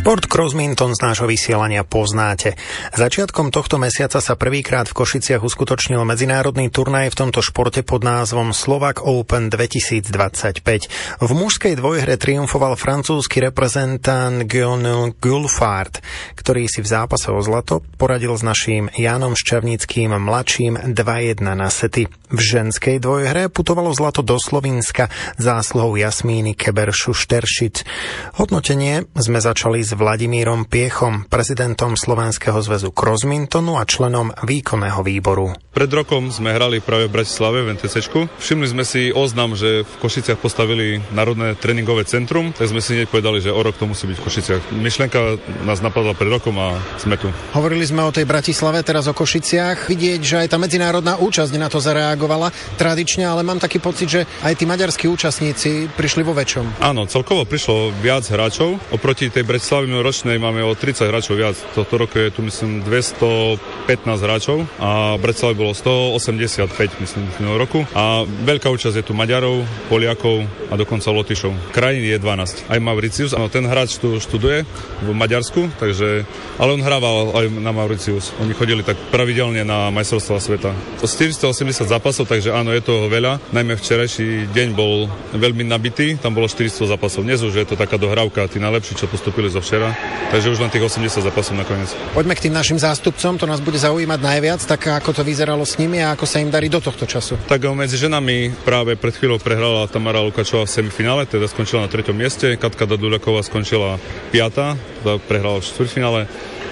Šport Crossminton z nášho vysielania poznáte. Začiatkom tohto mesiaca sa prvýkrát v Košiciach uskutočnil medzinárodný turnaj v tomto športe pod názvom Slovak Open 2025. V mužskej dvojhre triumfoval francúzsky reprezentant Guillaume Gulfard, ktorý si v zápase o zlato poradil s naším Jánom Ščavnickým mladším 2-1 na sety. V ženskej dvojhre putovalo zlato do Slovinska zásluhou Jasmíny Keberšu-Šteršic. Hodnotenie sme začali s Vladimírom Piechom, prezidentom Slovenského zväzu Crossmintonu a členom výkonného výboru. Pred rokom sme hrali práve v Bratislave v NTCčku. Všimli sme si oznam, že v Košiciach postavili Národné tréningové centrum, tak sme si hneď povedali, že o rok to musí byť v Košiciach. Myšlienka nás napadla pred rokom a sme tu. Hovorili sme o tej Bratislave, teraz o Košiciach. Vidieť, že aj tá medzinárodná účasť na to zareagovala tradične, ale mám taký pocit, že aj tí maďarskí účastníci prišli vo väčšom. Áno, celkovo prišlo viac hráčov. Oproti tej Bratislave minuloročnej máme o 30 hráčov viac. Tohto roku je tu myslím 215 hráčov a v Bratislave bolo 185 myslím v minulom roku. A veľká účasť je tu Maďarov, Poliakov a dokonca Lotyšov. Krajín je 12. Aj Mauritius, áno, ten hráč tu študuje v Maďarsku, takže ale on hrával aj na Mauritius. Oni chodili tak pravidelne na majstrovstvá sveta. 480 zápasov, takže áno, je toho veľa. Najmä včerajší deň bol veľmi nabitý, tam bolo 400 zápasov. Dnes už je to taká dohrávka, tí najlepší, čo postupili zo včera. Takže už len tých 80 zápasov nakoniec. Poďme k tým našim zástupcom, to nás bude zaujímať najviac, tak ako to vyzeralo s nimi a ako sa im darí do tohto času. Tak medzi ženami práve pred chvíľou prehrala Tamara Lukačová v semifinále, teda skončila na 3. mieste, Katka Daduľaková skončila 5., prehrala v štvrťfinále.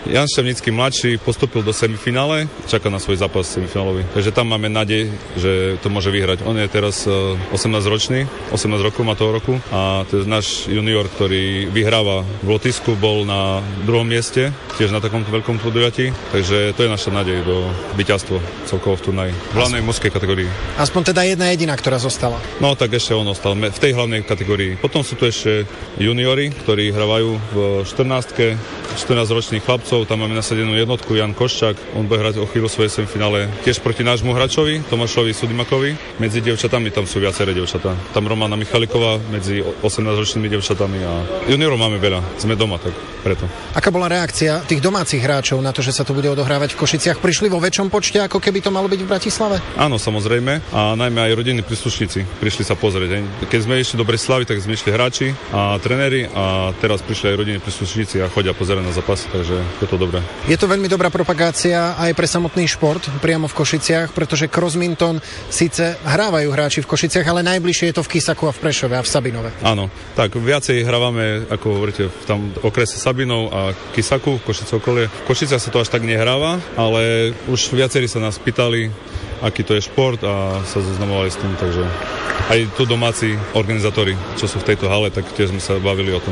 Jan Ščavnický mladší postúpil do semifinále, čaká na svoj zápas semifinálový. Takže tam máme nádej, že to môže vyhrať. On je teraz 18-ročný, 18 rokov má toho roku a to je náš junior, ktorý vyhráva v Lotyšsku, bol na 2. mieste, tiež na takomto veľkom podujatí, takže to je naša nádej do víťazstva celkovo v turnaji. V hlavnej mužskej kategórii. Aspoň teda jedna jediná, ktorá zostala. No tak ešte on ostal v tej hlavnej kategórii. Potom sú tu ešte juniori, ktorí hrávajú v 14-ke, 14-ročných chlapcov. Tam máme nasadenú jednotku Jan Koščák, on bude hrať o chvíľu svoje semifinále tiež proti nášmu hráčovi Tomášovi Sudimakovi. Medzi dievčatami tam sú viaceré dievčatá. Tam Romana Michaliková medzi 18-ročnými dievčatami a juniorov máme veľa. Sme doma, tak preto. Aká bola reakcia tých domácich hráčov na to, že sa to bude odohrávať v Košiciach? Prišli vo väčšom počte, ako keby to malo byť v Bratislave? Áno, samozrejme. A najmä aj rodinní príslušníci prišli sa pozrieť. Keď sme išli do Bratislavy, tak sme išli hráči a tréneri a teraz prišli aj rodinní príslušníci a chodia pozerať na zápas, takže je to dobré. Je to veľmi dobrá propagácia aj pre samotný šport priamo v Košiciach, pretože Crossminton síce hrávajú hráči v Košiciach, ale najbližšie je to v Kisaku a v Prešove a v Sabinove. Áno, tak viacej hrávame, ako hovoríte, tam v okrese Sabinov a Kisaku, v Košice okolie. V Košiciach sa to až tak nehráva, ale už viacerí sa nás pýtali, aký to je šport a sa zoznamovali s tým, takže aj tu domáci organizátori, čo sú v tejto hale, tak tiež sme sa bavili o tom,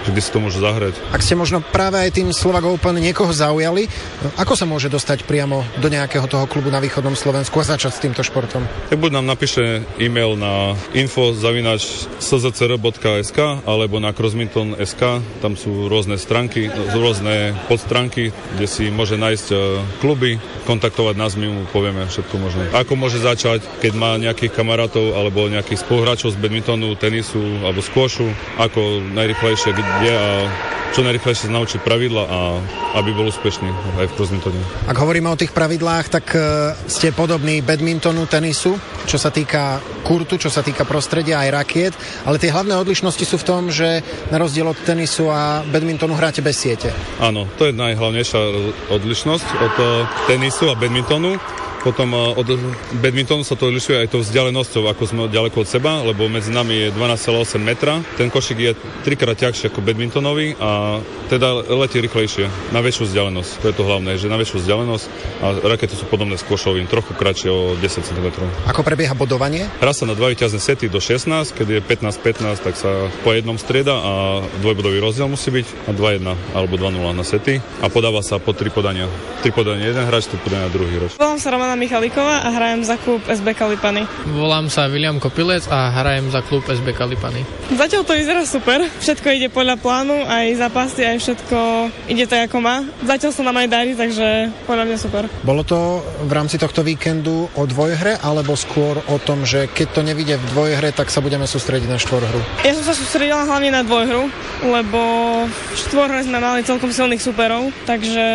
že kde si to môže zahrať. Ak ste možno práve aj tým Slovak Open niekoho zaujali, ako sa môže dostať priamo do nejakého toho klubu na východnom Slovensku a začať s týmto športom? Tak buď nám napíše e-mail na info@szcr.sk alebo na crossminton.sk, tam sú rôzne stránky, rôzne podstránky, kde si môže nájsť kluby, kontaktovať nás, my mu povieme všetko možné. Ako môže začať, keď má nejakých kamarátov alebo nejakých spoluhráčov z badmintonu, tenisu alebo squashu, ako najrýchlejšie kde a čo najrýchlejšie sa naučiť pravidla a aby bol úspešný aj v crossmintone. Ak hovoríme o tých pravidlách, tak ste podobní badmintonu, tenisu, čo sa týka kurtu, čo sa týka prostredia aj rakiet, ale tie hlavné odlišnosti sú v tom, že na rozdiel od tenisu a badmintonu hráte bez siete. Áno, to je najhlavnejšia odlišnosť od tenisu a badmintonu. Potom od badmintonu sa to odlišuje aj tou vzdialenosťou, ako sme ďaleko od seba, lebo medzi nami je 12,8 metra. Ten košík je 3-krát ťažší ako badmintonový a teda letí rýchlejšie, na väčšiu vzdialenosť. To je to hlavné, že na väčšiu vzdialenosť a rakety sú podobné squashovým, trochu kratšie o 10 cm. Ako prebieha bodovanie? Hrá sa na 2 víťazné sety do 16, keď je 15-15, tak sa po jednom strieda a dvojbodový rozdiel musí byť a 2-1 alebo 2-0 na sety a podáva sa po 3 podania. 3 podania jeden hráč, 3 podania druhý hráč. volám Michalíková a hrajem za klub SBK Lipany. Volám sa William Kopilec a hrajem za klub SBK Lipany. Zatiaľ to vyzerá super. Všetko ide podľa plánu, aj zápasy, aj všetko ide tak ako má. Zatiaľ sa nám aj darí, takže podľa mňa super. Bolo to v rámci tohto víkendu o dvojhre, alebo skôr o tom, že keď to nevidie v dvojhre, tak sa budeme sústrediť na štvorhru? Ja som sa sústredila hlavne na dvojhru, lebo v štvorhre sme mali celkom silných superov, takže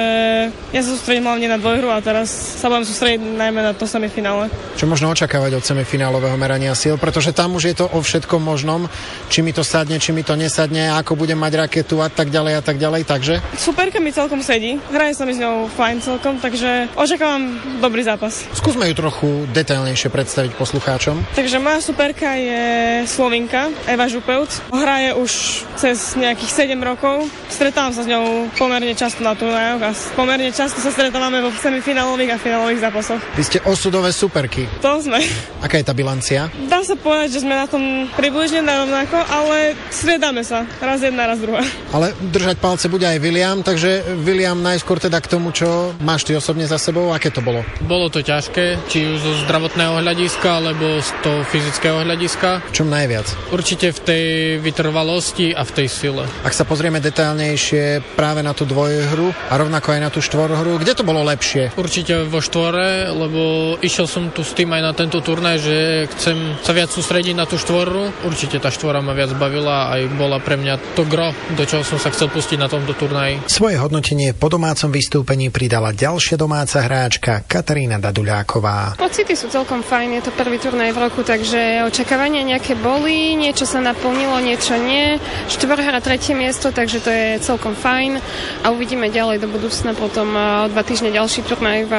ja sa sústredím hlavne na dvojhru a teraz sa budem sústrediť najmä na to semifinále. Čo možno očakávať od semifinálového merania síl, pretože tam už je to o všetkom možnom, či mi to sadne, či mi to nesadne, ako budem mať raketu a tak ďalej, takže? Superka mi celkom sedí, hraje sa mi s ňou fajn celkom, takže očakávam dobrý zápas. Skúsme ju trochu detailnejšie predstaviť poslucháčom. Takže moja superka je Slovinka, Eva Župevc. Hraje už cez nejakých 7 rokov. Stretávam sa s ňou pomerne často na turnajoch a pomerne často sa stretávame vo semifinálových a finálových zápasoch. Vy ste osudové superky. To sme. Aká je tá bilancia? Dá sa povedať, že sme na tom približne rovnako, ale striedáme sa. Raz jedna, raz druhá. Ale držať palce bude aj William, takže William najskôr teda k tomu, čo máš ty osobne za sebou, aké to bolo? Bolo to ťažké, či už zo zdravotného hľadiska, alebo z toho fyzického hľadiska. V čom najviac? Určite v tej vytrvalosti a v tej sile. Ak sa pozrieme detailnejšie práve na tú dvojhru a rovnako aj na tú štvorhru, kde to bolo lepšie? Určite vo štvore, lebo išiel som tu s tým aj na tento turnaj, že chcem sa viac sústrediť na tú štvorhru. Určite tá štvora ma viac bavila aj bola pre mňa to gro, do čoho som sa chcel pustiť na tomto turnaji. Svoje hodnotenie po domácom vystúpení pridala ďalšia domáca hráčka Katarína Daduľáková. Pocity sú celkom fajn, je to prvý turnaj v roku, takže očakávania nejaké boli, niečo sa naplnilo, niečo nie. Štvorhra 3. miesto, takže to je celkom fajn a uvidíme ďalej do budúcna potom o 2 týždne ďalší turnaj v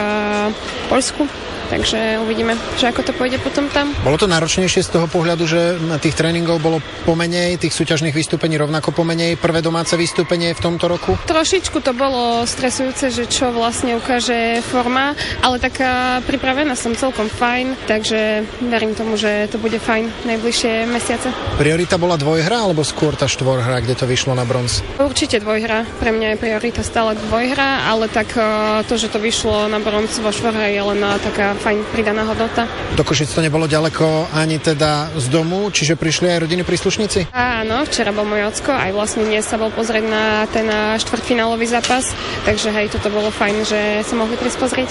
Poľsku. Takže uvidíme, že ako to pôjde potom tam. Bolo to náročnejšie z toho pohľadu, že tých tréningov bolo pomenej, tých súťažných vystúpení rovnako pomenej, prvé domáce vystúpenie v tomto roku? Trošičku to bolo stresujúce, že čo vlastne ukáže forma, ale taká pripravená som celkom fajn, takže verím tomu, že to bude fajn najbližšie mesiace. Priorita bola dvojhra alebo skôr tá štvorhra, kde to vyšlo na bronz? Určite dvojhra. Pre mňa je priorita stále dvojhra, ale tak to, že to vyšlo na bronz vo štvorhre je len taká fajn pridaná hodnota. Do Košic to nebolo ďaleko ani teda z domu, čiže prišli aj rodinní príslušníci? Áno, včera bol môj ocko, aj vlastne dnes sa bol pozrieť na ten štvrťfinálový zápas, takže hej, toto bolo fajn, že sa mohli prísť pozrieť.